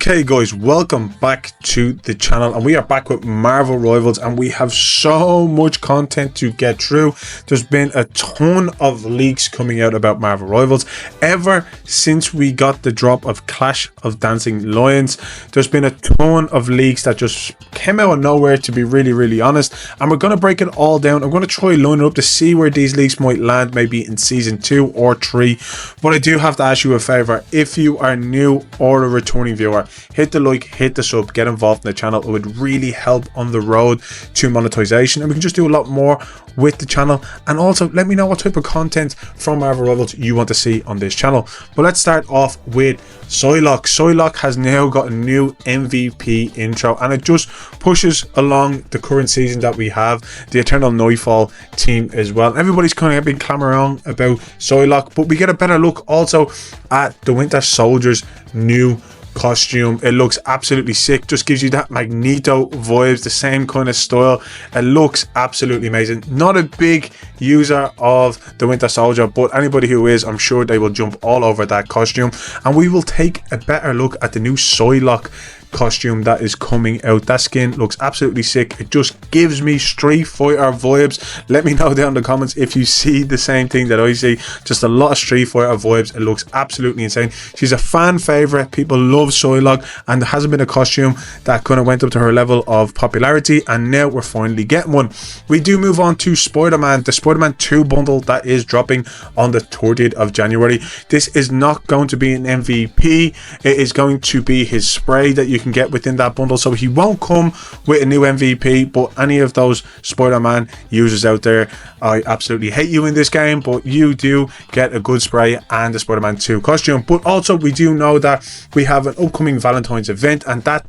Okay guys, welcome back to the channel, and we are back with Marvel Rivals, and we have so much content to get through. There's been a ton of leaks coming out about Marvel Rivals ever since we got the drop of Clash of Dancing Lions. There's been a ton of leaks that just came out of nowhere, to be really honest, and we're going to break it all down. I'm going to try line it up to see where these leaks might land, maybe in season 2 or 3. But I do have to ask you a favor: if you are new or a returning viewer, hit the like, hit the sub, get involved in the channel. It would really help on the road to monetization, and we can just do a lot more with the channel. And also let me know what type of content from Marvel Rivals you want to see on this channel. But let's start off with Psylocke. Psylocke has now got a new MVP intro, and it just pushes along the current season that we have, the Eternal Nightfall team as well. Everybody's kind of been clamoring about Psylocke, but we get a better look also at the Winter Soldier's new costume. It looks absolutely sick, just gives you that Magneto vibes, the same kind of style. It looks absolutely amazing. Not a big user of the Winter Soldier, but anybody who is, I'm sure they will jump all over that costume. And we will take a better look at the new Psylocke costume that is coming out. That skin looks absolutely sick. It just gives me Street Fighter vibes. Let me know down in the comments if you see the same thing that I see. Just a lot of Street Fighter vibes. It looks absolutely insane. She's a fan favorite. People love Psylocke, and there hasn't been a costume that kind of went up to her level of popularity, and now we're finally getting one. We do move on to Spider-Man, the Spider-Man 2 bundle that is dropping on the 30th of January. This is not going to be an MVP. It is going to be his spray that you can get within that bundle. So he won't come with a new MVP, but any of those Spider-Man users out there, I absolutely hate you in this game, but you do get a good spray and the Spider-Man 2 costume. But also we do know that we have an upcoming Valentine's event, and that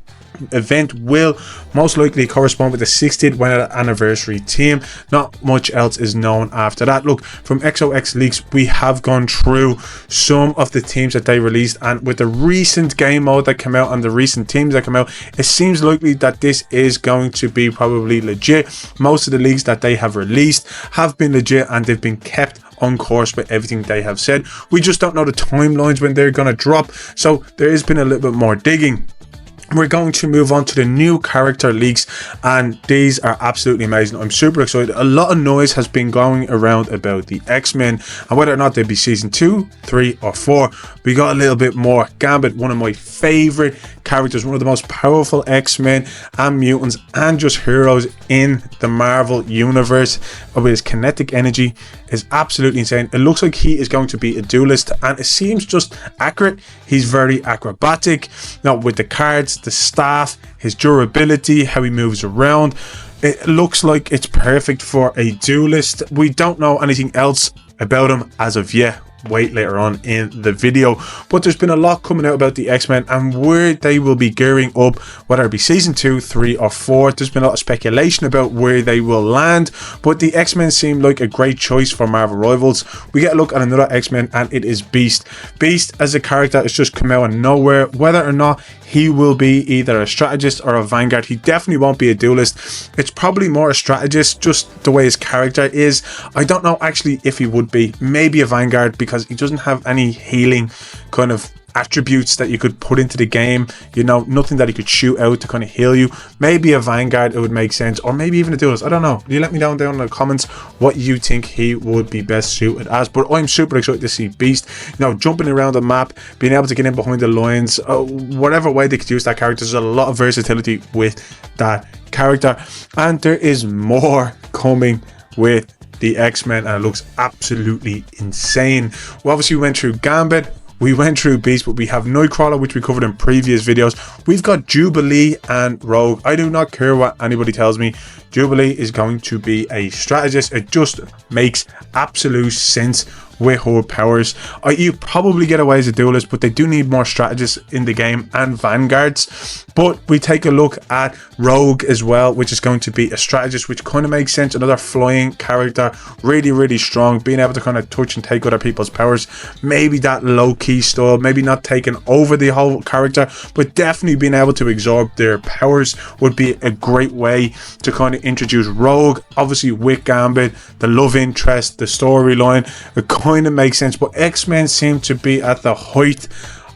event will most likely correspond with the 60th anniversary team. Not much else is known after that. Look, from XOX leaks, we have gone through some of the teams that they released, and with the recent game mode that came out and the recent teams that come out, it seems likely that this is going to be probably legit. Most of the leaks that they have released have been legit, and they've been kept on course with everything they have said. We just don't know the timelines when they're going to drop, so there has been a little bit more digging. We're going to move on to the new character leaks, and these are absolutely amazing. I'm super excited. A lot of noise has been going around about the X-Men and whether or not they'd be season 2, 3 or 4. We got a little bit more. Gambit, one of my favorite characters, one of the most powerful X-Men and mutants and just heroes in the Marvel universe, with his kinetic energy is absolutely insane. It looks like he is going to be a duelist, and it seems just accurate. He's very acrobatic now with the cards, the staff, his durability, how he moves around. It looks like it's perfect for a duelist. We don't know anything else about him as of yet. Wait later on in the video, but there's been a lot coming out about the X-Men and where they will be gearing up, whether it be season 2, 3 or 4. There's been a lot of speculation about where they will land, but the X-Men seem like a great choice for Marvel Rivals. We get a look at another X-Men, and it is Beast. Beast as a character has just come out of nowhere. Whether or not he will be either a strategist or a vanguard, he definitely won't be a duelist. It's probably more a strategist, just the way his character is. I don't know actually if he would be. Maybe a vanguard, because he doesn't have any healing kind of attributes that you could put into the game, you know, nothing that he could shoot out to kind of heal you. Maybe a vanguard, it would make sense, or maybe even a duelist. I don't know. You let me down in the comments what you think he would be best suited as. But I'm super excited to see Beast, you know, jumping around the map, being able to get in behind the lines, whatever way they could use that character. There's a lot of versatility with that character, and there is more coming with the X-Men, and it looks absolutely insane. We obviously went through Gambit, we went through Beast, but we have Nightcrawler, which we covered in previous videos. We've got Jubilee and Rogue. I do not care what anybody tells me. Jubilee is going to be a strategist. It just makes absolute sense with her powers. You probably get away as a duelist, but they do need more strategists in the game and vanguards. But we take a look at Rogue as well, which is going to be a strategist, which kind of makes sense. Another flying character, really strong, being able to kind of touch and take other people's powers. Maybe that low-key style, maybe not taking over the whole character, but definitely being able to absorb their powers would be a great way to kind of introduce Rogue. Obviously with Gambit, the love interest, the storyline, it kind of makes sense. But X-Men seem to be at the height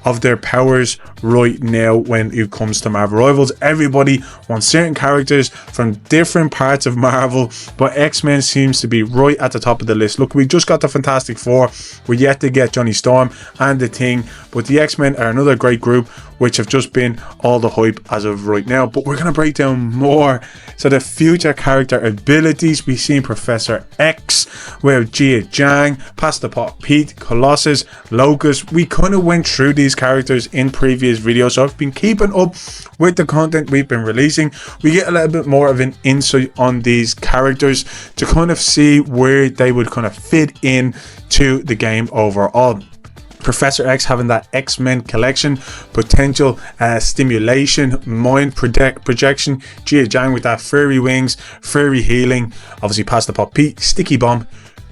of their powers right now when it comes to Marvel Rivals. Everybody wants certain characters from different parts of Marvel, but X-Men seems to be right at the top of the list. Look, we just got the Fantastic Four. We're yet to get Johnny Storm and the Thing, but the X-Men are another great group which have just been all the hype as of right now. But we're going to break down more. So the future character abilities, we've seen Professor X, we have Jia Zhang, Pass the Pot Pete, Colossus, Locust. We kind of went through these characters in previous videos, so I've been keeping up with the content we've been releasing. We get a little bit more of an insight on these characters to kind of see where they would kind of fit in to the game overall. Professor X having that X-Men collection, potential stimulation, mind projection. Jia Zhang with that fairy wings, fairy healing. Obviously, Pass the Pot Pete, sticky bomb,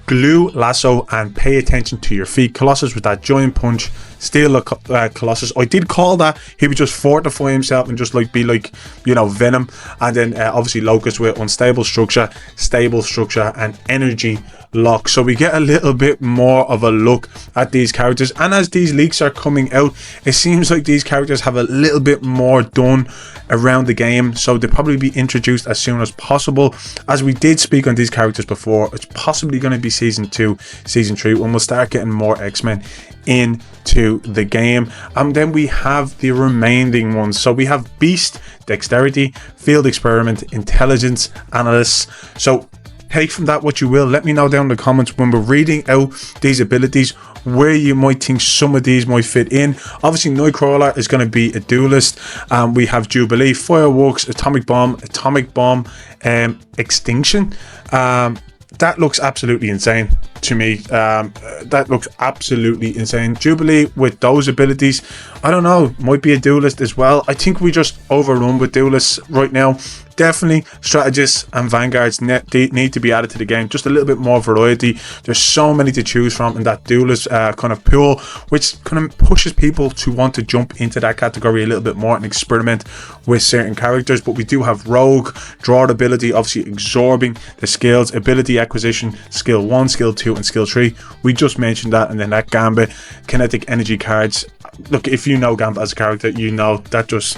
glue, lasso, and pay attention to your feet. Colossus with that giant punch, steal Colossus. I did call that he would just fortify himself and just like be like, you know, Venom. And then obviously Locust with unstable structure, stable structure, and energy lock. So we get a little bit more of a look at these characters, and as these leaks are coming out, it seems like these characters have a little bit more done around the game, so they'll probably be introduced as soon as possible. As we did speak on these characters before, it's possibly going to be season 2, season 3 when we'll start getting more X-Men into the game. And then we have the remaining ones. So we have Beast, Dexterity, Field Experiment, Intelligence, Analyst. So take from that what you will. Let me know down in the comments when we're reading out these abilities where you might think some of these might fit in. Obviously Nightcrawler is going to be a duelist. We have Jubilee, Fireworks, Atomic Bomb, Extinction. That looks absolutely insane to me. That looks absolutely insane. Jubilee with those abilities, I don't know, might be a duelist as well. I think we just overrun with duelists right now. Definitely strategists and vanguards need to be added to the game. Just a little bit more variety. There's so many to choose from in that duelist kind of pool, which kind of pushes people to want to jump into that category a little bit more and experiment with certain characters. But we do have Rogue, Draw ability, obviously absorbing the skills, ability acquisition, skill 1, skill 2, and skill 3. We just mentioned that, and then that Gambit, kinetic energy cards. Look, if you know Gambit as a character, you know that just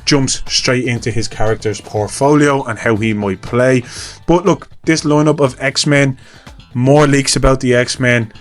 jumps straight into his character's portfolio and how he might play. But look, this lineup of X-Men, more leaks about the X-Men,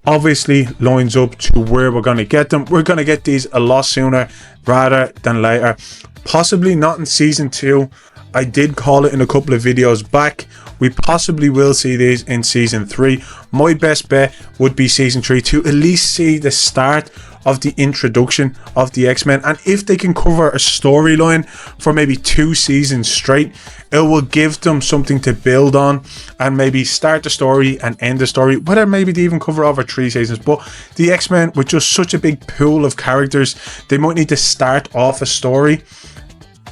obviously lines up to where we're going to get them. We're going to get these a lot sooner rather than later. Possibly not in season 2. I did call it in a couple of videos back. We possibly will see these in season 3. My best bet would be season 3 to at least see the start of the introduction of the X-Men, and if they can cover a storyline for maybe 2 seasons straight, it will give them something to build on and maybe start the story and end the story, whether maybe they even cover over 3 seasons. But the X-Men, with just such a big pool of characters, they might need to start off a story,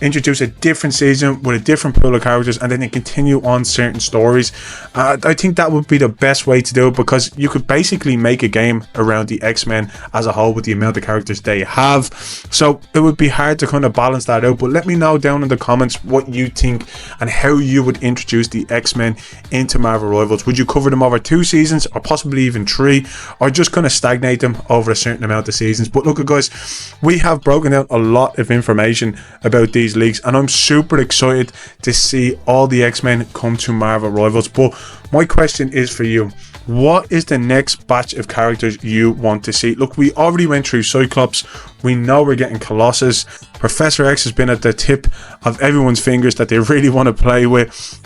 introduce a different season with a different pool of characters, and then they continue on certain stories. I think that would be the best way to do it, because you could basically make a game around the X-Men as a whole with the amount of characters they have. So it would be hard to kind of balance that out. But let me know down in the comments what you think and how you would introduce the X-Men into Marvel Rivals. Would you cover them over 2 seasons, or possibly even 3, or just kind of stagnate them over a certain amount of seasons? But look, guys, we have broken down a lot of information about these leaks, and I'm super excited to see all the X-Men come to Marvel Rivals. But my question is for you, what is the next batch of characters you want to see? Look, we already went through Cyclops. We know we're getting Colossus. Professor X has been at the tip of everyone's fingers that they really want to play with.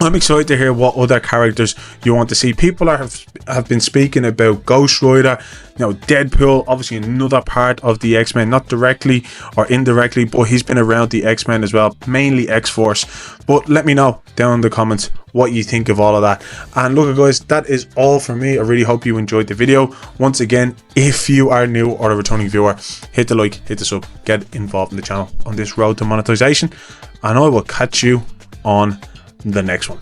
I'm excited to hear what other characters you want to see. People have been speaking about Ghost Rider, you know, Deadpool, obviously another part of the X-Men, not directly or indirectly, but he's been around the X-Men as well, mainly X-Force. But let me know down in the comments what you think of all of that. And look, guys, that is all from me. I really hope you enjoyed the video. Once again, if you are new or a returning viewer, hit the like, hit the sub, get involved in the channel on this road to monetization, and I will catch you on the next one.